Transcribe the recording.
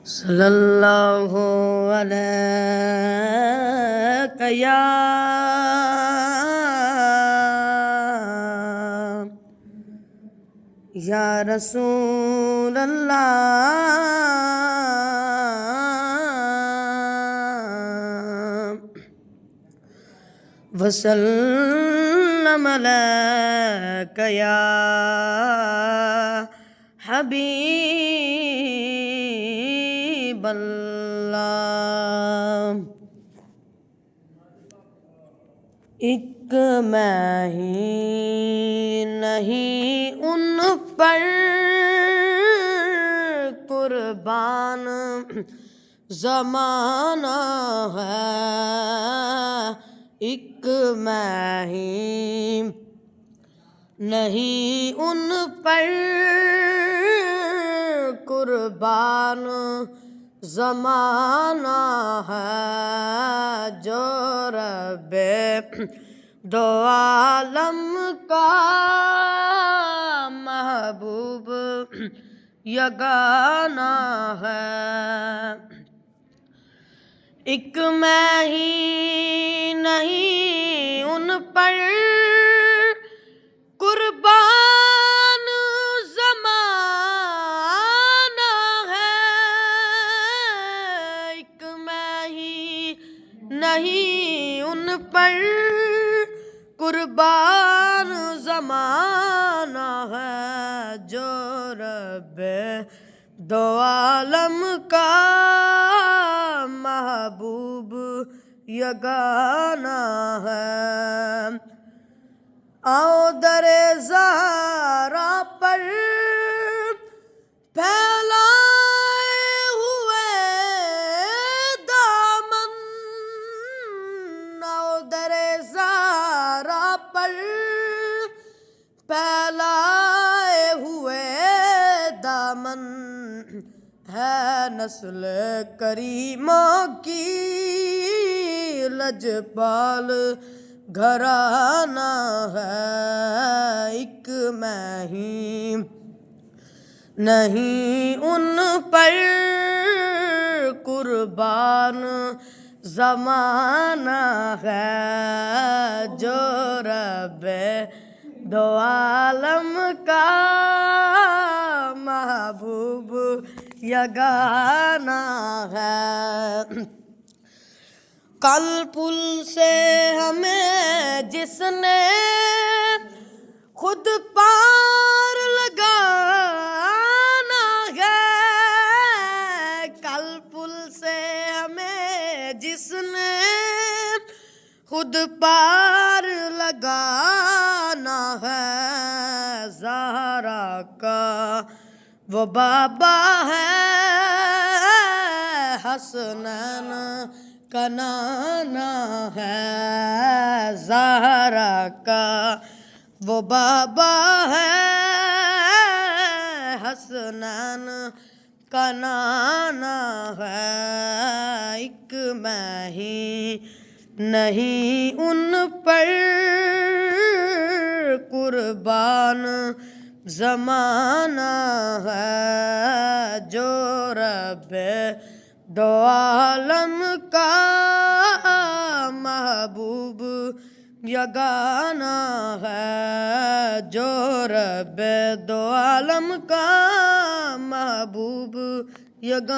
صلی اللہ علیہ یا رسول اللہ وسلم علیک یا حبیب اللہ۔ ایک میں ہی نہیں ان پر قربان زمانہ ہے، ایک میں ہی نہیں ان پر قربان زمانہ ہے، جو رب دو عالم کا محبوب یگانہ ہے۔ ایک میں ہی نہیں ان پر قربان زمانہ ہے، ایک میں ہی نہیں ان پر قربان زمانہ ہے، جو رب دو عالم کا محبوب یگانہ ہے۔ آؤ در زہرا پر پھیلائے ہوئے دامن، آؤ در زہرا پر پھیلائے ہوئے دامن، ہے نسل کریمہ کی لجپال گھرانہ ہے، ایک میں ہی نہیں ان پر قربان زمانہ ہے، جو رب دو عالم کا محبوب یگانہ ہے۔ کل پل سے ہمیں جس نے خود پار لگانا ہے، کل پل سے ہمیں جس نے خود پار لگانا ہے، زہرا کا وہ بابا ہے، حسنین کا نانا ہے، زہرا کا وہ بابا ہے، حسنین کا نانا ہے، ایک میں ہی نہیں ان پر قربان زمانہ ہے، جو رب دو عالم کا محبوب یگانہ ہے، جو رب دو عالم کا محبوب یگانہ